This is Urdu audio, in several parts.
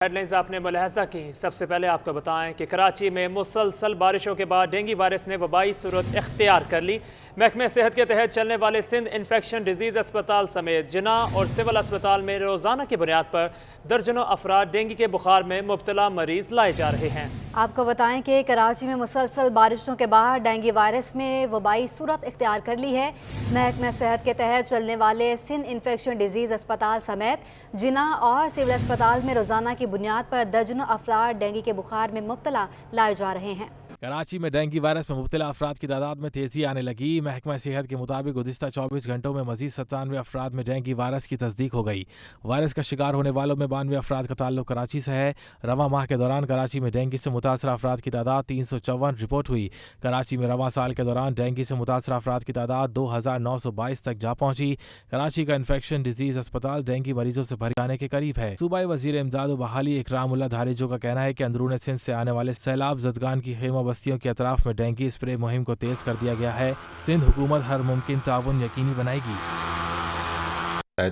ہیڈ لائنز آپ نے ملاحظہ کی۔ سب سے پہلے آپ کو بتائیں کہ کراچی میں مسلسل بارشوں کے بعد ڈینگی وائرس نے وبائی صورت اختیار کر لی۔ محکمہ صحت کے تحت چلنے والے سندھ انفیکشن ڈیزیز اسپتال سمیت جناح اور سول اسپتال میں روزانہ کی بنیاد پر درجنوں افراد ڈینگی کے بخار میں مبتلا مریض لائے جا رہے ہیں۔ آپ کو بتائیں کہ کراچی میں مسلسل بارشوں کے بعد ڈینگی وائرس میں وبائی صورت اختیار کر لی ہے۔ محکمہ صحت کے تحت چلنے والے سندھ انفیکشن ڈیزیز اسپتال سمیت جناح اور سول اسپتال میں روزانہ کی بنیاد پر درجنوں افراد ڈینگی کے بخار میں مبتلا لائے جا رہے ہیں۔ کراچی میں ڈینگی وائرس میں مبتلا افراد کی تعداد میں تیزی آنے لگی۔ محکمہ صحت کے مطابق گزشتہ 24 گھنٹوں میں مزید 97 افراد میں ڈینگی وائرس کی تصدیق ہو گئی۔ وائرس کا شکار ہونے والوں میں 92 افراد کا تعلق کراچی سے ہے۔ رواں ماہ کے دوران کراچی میں ڈینگی سے متاثرہ افراد کی تعداد 354 رپورٹ ہوئی۔ کراچی میں رواں سال کے دوران ڈینگی سے متاثرہ افراد کی تعداد 2922 تک جا پہنچی۔ کراچی کا انفیکشن ڈیزیز اسپتال ڈینگی مریضوں سے بھر جانے کے قریب ہے۔ صوبائی وزیر امداد و بحالی اکرام اللہ دھاریجو کا کہنا ہے کہ اندرون سندھ سے آنے والے سیلاب زدگان کی خیمہ بستیوں کے اطراف میں ڈینگی اسپرے مہم کو تیز کر دیا گیا ہے۔ سندھ حکومت ہر ممکن تعاون یقینی بنائے گی۔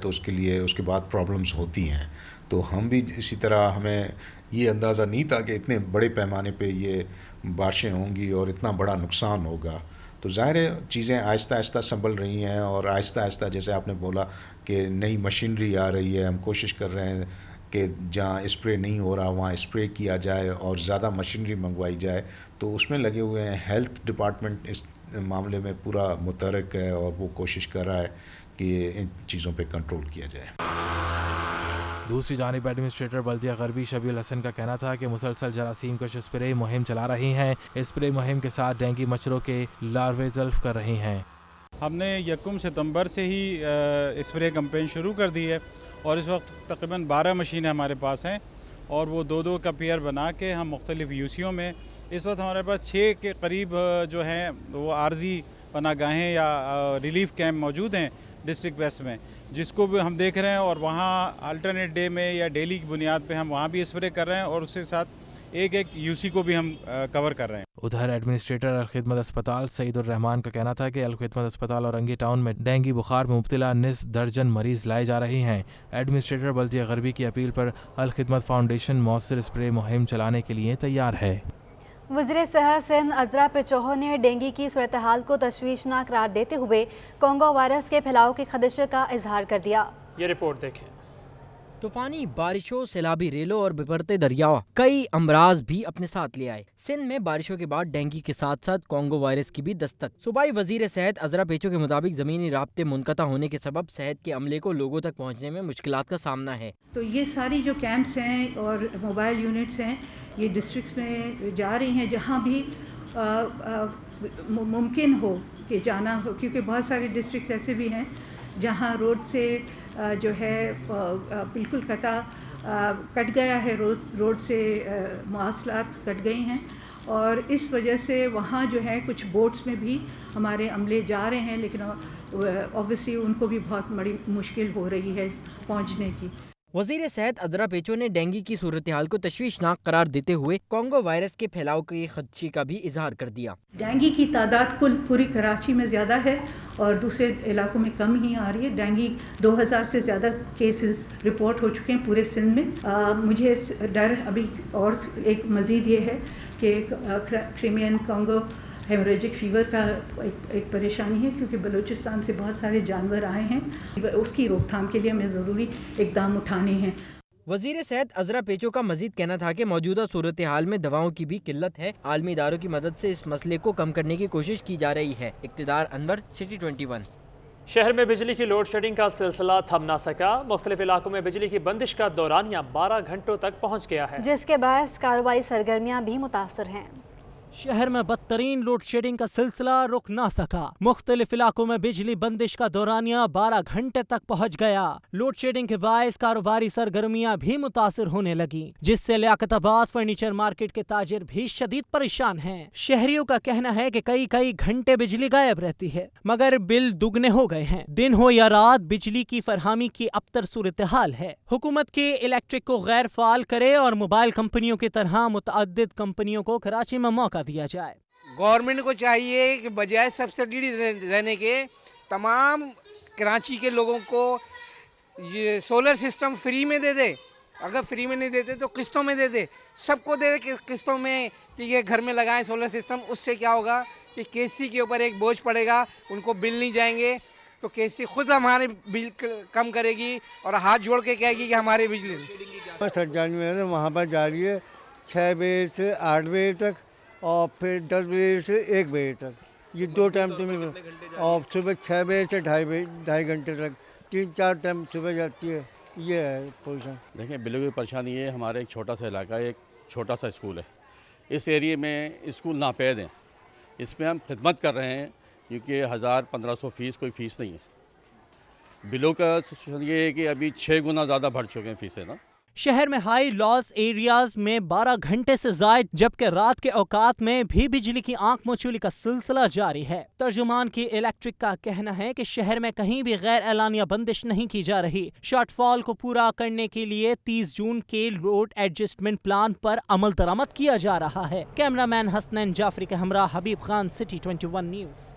تو اس کے لیے اس کے بعد پرابلمز ہوتی ہیں، تو ہم بھی اسی طرح ہمیں یہ اندازہ نہیں تھا کہ اتنے بڑے پیمانے پہ یہ بارشیں ہوں گی اور اتنا بڑا نقصان ہوگا۔ تو ظاہر ہے چیزیں آہستہ آہستہ سنبھل رہی ہیں اور آہستہ آہستہ جیسے آپ نے بولا کہ نئی مشینری آ رہی ہے، ہم کوشش کر رہے ہیں کہ جہاں اسپرے نہیں ہو رہا وہاں اسپرے کیا جائے اور زیادہ مشینری منگوائی جائے۔ تو اس میں لگے ہوئے ہیں، ہیلتھ ڈپارٹمنٹ اس معاملے میں پورا متحرک ہے اور وہ کوشش کر رہا ہے کہ ان چیزوں پہ کنٹرول کیا جائے۔ دوسری جانب ایڈمنسٹریٹر بلدیہ غربی شبیع الحسن کا کہنا تھا کہ مسلسل جراثیم کش اسپرے مہم چلا رہی ہیں۔ اسپرے مہم کے ساتھ ڈینگی مچھروں کے لاروے زلف کر رہی ہیں۔ ہم نے 1 ستمبر سے ہی اسپرے کمپین شروع کر دی ہے اور اس وقت تقریباً 12 مشینیں ہمارے پاس ہیں اور وہ 2 کا پیئر بنا کے ہم مختلف یوسیوں میں اس وقت ہمارے پاس 6 کے قریب جو ہیں وہ عارضی پناہ گاہیں یا ریلیف کیمپ موجود ہیں ڈسٹرکٹ ویسٹ میں، جس کو بھی ہم دیکھ رہے ہیں اور وہاں الٹرنیٹ ڈے میں یا ڈیلی کی بنیاد پہ ہم وہاں بھی اسپرے کر رہے ہیں اور اس کے ساتھ ایک یوسی کو بھی ہم کور کر رہے ہیں۔ ادھر ایڈمنسٹریٹر الخدمت اسپتال سعید الرحمان کا کہنا تھا کہ الخدمت اسپتال اورنگی ٹاؤن میں ڈینگی بخار میں مبتلا نصف درجن مریض لائے جا رہے ہیں۔ ایڈمنسٹریٹر بلدیہ غربی کی اپیل پر الخدمت فاؤنڈیشن مؤثر اسپرے مہم چلانے کے لیے تیار ہے۔ وزیر صحت سندھ عذرا پیچو نے ڈینگی کی صورتحال کو تشویشناک قرار دیتے ہوئے کونگو وائرس کے پھیلاؤ کے خدشے کا اظہار کر دیا۔ یہ رپورٹ دیکھیں۔ طوفانی بارشوں، سیلابی ریلوں اور بپرتے دریا کئی امراض بھی اپنے ساتھ لے آئے۔ سندھ میں بارشوں کے بعد ڈینگی کے ساتھ ساتھ کونگو وائرس کی بھی دستک۔ صوبائی وزیر صحت عذرا پیچو کے مطابق زمینی رابطے منقطع ہونے کے سبب صحت کے عملے کو لوگوں تک پہنچنے میں مشکلات کا سامنا ہے۔ تو یہ ساری جو کیمپس ہیں اور موبائل یونٹس ہیں یہ ڈسٹرکٹس میں جا رہی ہیں جہاں بھی ممکن ہو کہ جانا ہو، کیونکہ بہت سارے ڈسٹرکٹس ایسے بھی ہیں جہاں روڈ سے جو ہے بالکل کٹ گیا ہے، روڈ سے مواصلات کٹ گئی ہیں اور اس وجہ سے وہاں جو ہے کچھ بوٹس میں بھی ہمارے عملے جا رہے ہیں، لیکن اوبویسلی ان کو بھی بہت بڑی مشکل ہو رہی ہے پہنچنے کی۔ وزیر صحت عذرا پیچو نے ڈینگی کی صورتحال کو تشویشناک قرار دیتے ہوئے کونگو وائرس کے پھیلاؤ کے خدشے کا بھی اظہار کر دیا۔ ڈینگی کی تعداد کل پوری کراچی میں زیادہ ہے اور دوسرے علاقوں میں کم ہی آ رہی ہے۔ ڈینگی 2000 سے زیادہ کیسز رپورٹ ہو چکے ہیں پورے سندھ میں۔ مجھے ڈر ابھی اور ایک مزید یہ ہے کہ کریمین کانگو ہیموریجک فیور کا ایک پریشانی ہے، کیونکہ بلوچستان سے بہت سارے جانور آئے ہیں، اس کی روک تھام کے لیے ہمیں ضروری اقدام اٹھانے ہیں۔ وزیر صحت عذرا پیچو کا مزید کہنا تھا کہ موجودہ صورتحال میں دواؤں کی بھی قلت ہے۔ عالمی اداروں کی مدد سے اس مسئلے کو کم کرنے کی کوشش کی جا رہی ہے۔ اقتدار انور، سٹی 21۔ شہر میں بجلی کی لوڈ شیڈنگ کا سلسلہ تھم نہ سکا۔ مختلف علاقوں میں بجلی کی بندش کا دورانیہ 12 گھنٹوں تک پہنچ گیا ہے، جس کے باعث کاروباری سرگرمیاں بھی متاثر ہیں۔ شہر میں بدترین لوڈ شیڈنگ کا سلسلہ رک نہ سکا۔ مختلف علاقوں میں بجلی بندش کا دورانیہ 12 گھنٹے تک پہنچ گیا۔ لوڈ شیڈنگ کے باعث کاروباری سرگرمیاں بھی متاثر ہونے لگیں، جس سے لیاقت آباد فرنیچر مارکیٹ کے تاجر بھی شدید پریشان ہیں۔ شہریوں کا کہنا ہے کہ کئی گھنٹے بجلی غائب رہتی ہے مگر بل دگنے ہو گئے ہیں۔ دن ہو یا رات بجلی کی فراہمی کی ابتر صورتحال ہے۔ حکومت کے الیکٹرک کو غیر فعال کرے اور موبائل کمپنیوں کی طرح متعدد کمپنیوں کو کراچی میں موقع دیا جائے۔ گورنمنٹ کو چاہیے کہ بجائے سبسڈی دینے کے تمام کراچی کے لوگوں کو یہ سولر سسٹم فری میں دے دے اگر فری میں نہیں دیتے تو قسطوں میں دیتے, سب کو دے قسطوں میں کہ یہ گھر میں لگائیں سولر سسٹم. اس سے کیا ہوگا کہ KCC کے اوپر ایک بوجھ پڑے گا, ان کو بل نہیں جائیں گے, تو KCC خود ہمارے بل کم کرے گی اور ہاتھ جوڑ کے کہے گی کہ ہمارے بجلی. سر جانوری وہاں پر جا رہی ہے 6 بجے سے 8 بجے تک اور پھر 10 بجے سے 1 بجے تک, یہ 2 ٹائم تمہیں, اور صبح 6 بجے سے 2.5 گھنٹے تک 3-4 ٹائم صبح جاتی ہے. یہ ہے پوزیشن. دیکھیں بلوں کی پریشانی ہے, ہمارا ایک چھوٹا سا علاقہ ہے, ایک چھوٹا سا اسکول ہے, اس ایریے میں اسکول ناپید ہیں, اس میں ہم خدمت کر رہے ہیں کیونکہ 1500 فیس کوئی فیس نہیں ہے. بلوں کا یہ ہے کہ ابھی 6 گنا زیادہ بڑھ چکے ہیں فیسیں نا. شہر میں ہائی لاس ایریاز میں 12 گھنٹے سے زائد جبکہ رات کے اوقات میں بھی بجلی کی آنکھ مچولی کا سلسلہ جاری ہے. ترجمان کی الیکٹرک کا کہنا ہے کہ شہر میں کہیں بھی غیر اعلانیہ بندش نہیں کی جا رہی. شارٹ فال کو پورا کرنے کے لیے 30 جون کے لوڈ ایڈجسٹمنٹ پلان پر عمل درآمد کیا جا رہا ہے. کیمرہ مین حسنین جعفری کے ہمراہ حبیب خان, سٹی 21 نیوز.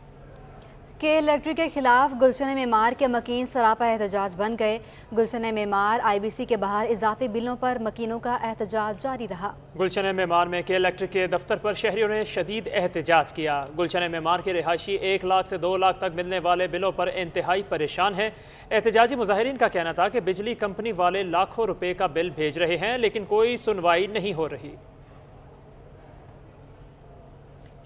کے الیکٹرک کے خلاف گلشن معمار کے مکین سراپا احتجاج بن گئے. گلشن معمار IBC کے باہر اضافی بلوں پر مکینوں کا احتجاج جاری رہا. گلشن معمار میں کے الیکٹرک کے دفتر پر شہریوں نے شدید احتجاج کیا. گلشن معمار کے رہائشی 1 لاکھ سے 2 لاکھ تک ملنے والے بلوں پر انتہائی پریشان ہیں. احتجاجی مظاہرین کا کہنا تھا کہ بجلی کمپنی والے لاکھوں روپے کا بل بھیج رہے ہیں لیکن کوئی سنوائی نہیں ہو رہی.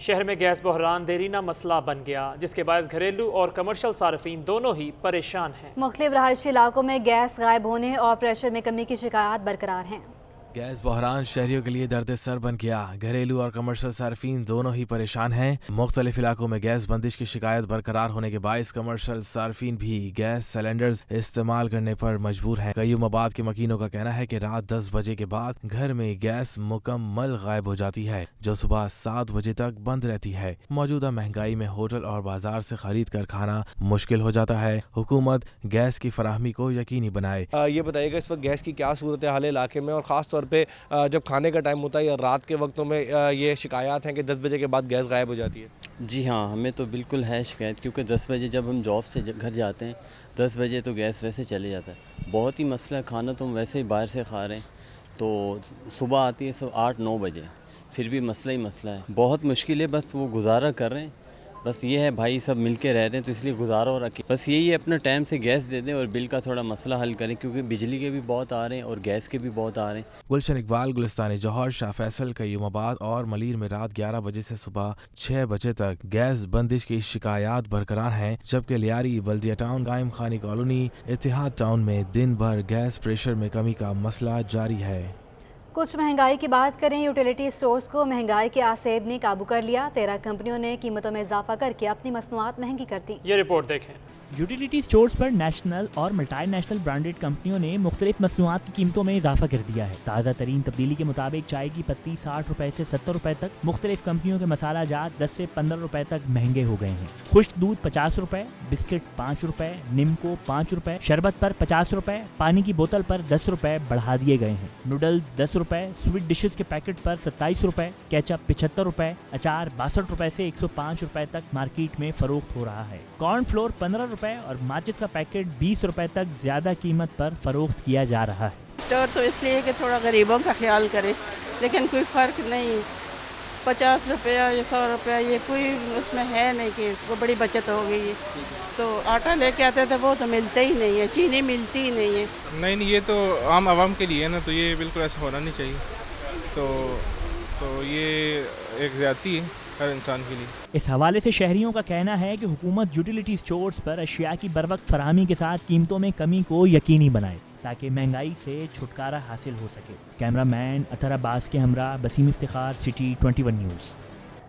شہر میں گیس بحران دیرینہ مسئلہ بن گیا جس کے باعث گھریلو اور کمرشل صارفین دونوں ہی پریشان ہیں. مختلف رہائشی علاقوں میں گیس غائب ہونے اور پریشر میں کمی کی شکایات برقرار ہیں. گیس بحران شہریوں کے لیے درد سر بن گیا. گھریلو اور کمرشل صارفین دونوں ہی پریشان ہیں. مختلف علاقوں میں گیس بندش کی شکایت برقرار ہونے کے باعث کمرشل صارفین بھی گیس سلنڈرز استعمال کرنے پر مجبور ہیں. قیوم آباد کے مکینوں کا کہنا ہے کہ رات 10 بجے کے بعد گھر میں گیس مکمل غائب ہو جاتی ہے جو صبح 7 بجے تک بند رہتی ہے. موجودہ مہنگائی میں ہوٹل اور بازار سے خرید کر کھانا مشکل ہو جاتا ہے. حکومت گیس کی فراہمی کو یقینی بنائے. یہ بتائیے گا اس وقت گیس کی کیا صورت حال ہے علاقے میں, اور خاص طور پہ جب کھانے کا ٹائم ہوتا ہے یا رات کے وقتوں میں یہ شکایات ہیں کہ 10 بجے کے بعد گیس غائب ہو جاتی ہے. جی ہاں, ہمیں تو بالکل ہے شکایت, کیونکہ 10 بجے جب ہم جاب سے گھر جاتے ہیں 10 بجے تو گیس ویسے چلے جاتا ہے. بہت ہی مسئلہ ہے, کھانا تو ہم ویسے ہی باہر سے کھا رہے ہیں تو صبح آتی ہے 8-9 بجے, پھر بھی مسئلہ ہی مسئلہ ہے. بہت مشکل ہے, بس وہ گزارا کر رہے ہیں. بس یہ ہے بھائی سب مل کے رہ رہے ہیں تو اس لیے گزارا ہو رکھے. بس یہی ہے اپنا ٹائم سے گیس دے دیں اور بل کا تھوڑا مسئلہ حل کریں کیونکہ بجلی کے بھی بہت آ رہے ہیں اور گیس کے بھی بہت آ رہے ہیں. گلشن اقبال, گلستان جوہر, شاہ فیصل, قیوم آباد اور ملیر میں رات 11 بجے سے صبح 6 بجے تک گیس بندش کی شکایات برقرار ہیں جبکہ لیاری, بلدیہ ٹاؤن, قائم خانی کالونی, اتحاد ٹاؤن میں دن بھر گیس پریشر میں کمی کا مسئلہ جاری ہے. کچھ مہنگائی کی بات کریں. یوٹیلیٹی سٹورز کو مہنگائی کے آسیب نے قابو کر لیا. 13 کمپنیوں نے قیمتوں میں اضافہ کر کے اپنی مصنوعات مہنگی کر دی. یہ رپورٹ دیکھیں. یوٹیلیٹی سٹورز پر نیشنل اور ملٹی نیشنل برانڈڈ کمپنیوں نے مختلف مصنوعات کی قیمتوں میں اضافہ کر دیا ہے. تازہ ترین تبدیلی کے مطابق چائے کی پتی 60 روپے سے 70 روپے تک, مختلف کمپنیوں کے مسالہ جات 10 سے 15 روپے تک مہنگے ہو گئے ہیں. خشک دودھ 50 روپے, بسکٹ 5 روپے, نمکو 5 روپے, شربت پر 50 روپے, پانی کی بوتل پر 10 روپے بڑھا دیے گئے ہیں. نوڈلز 10 روپے, سویٹ ڈشز کے پیکٹ پر 27 روپے, کیچپ 75 روپے, اچار 62 روپے سے 105 روپے تک مارکیٹ میں فروخت ہو رہا ہے. کارن فلور 15 روپے اور ماچس کا پیکٹ 20 روپے تک زیادہ قیمت پر فروخت کیا جا رہا ہے. اسٹور تو اس لیے کہ تھوڑا غریبوں کا خیال کرے, لیکن کوئی فرق نہیں. 50 روپیہ یا 100 روپیہ یہ کوئی اس میں ہے نہیں کہ وہ بڑی بچت ہو گئی ہے. تو آٹا لے کے آتے تھے وہ تو ملتا ہی نہیں ہے, چینی ملتی ہی نہیں ہے. نہیں یہ تو عام عوام کے لیے ہے نا, تو یہ بالکل ایسا ہونا نہیں چاہیے. تو یہ ایک زیادتی ہے ہر انسان کے لیے. اس حوالے سے شہریوں کا کہنا ہے کہ حکومت یوٹیلیٹی سٹورز پر اشیاء کی بروقت فراہمی کے ساتھ قیمتوں میں کمی کو یقینی بنائے تاکہ مہنگائی سے چھٹکارا حاصل ہو سکے. کیمرہ مین اطہر عباس کے ہمراہ بسیم افتخار, سٹی 21 نیوز.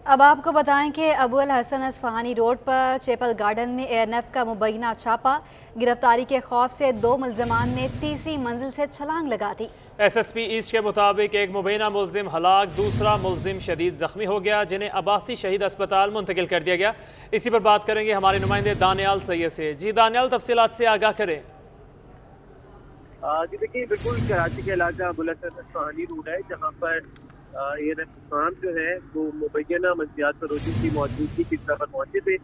اب آپ کو بتائیں کہ ابو الحسن اصفہانی روڈ پر چیپل گارڈن میں ANF کا مبینہ چھاپا. گرفتاری کے خوف سے 2 ملزمان نے تیسری منزل سے چھلانگ لگا دی. SSP ایسٹ کے مطابق ایک مبینہ ملزم ہلاک, دوسرا ملزم شدید زخمی ہو گیا جنہیں عباسی شہید اسپتال منتقل کر دیا گیا. اسی پر بات کریں گے ہمارے نمائندے دانیال سید سے. جی دانیال, تفصیلات سے آگاہ کریں. جی دیکھیے, بالکل کراچی کے علاقہ ابو الحسن اصفہانی روڈ ہے جہاں پر ANF جو ہے وہ مبینہ منشیات فروشی کی موجودگی کی طرف پہنچے تھے.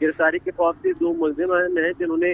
گرفتاری کے خوف سے 2 ملزمان ہیں جنہوں نے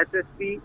SSP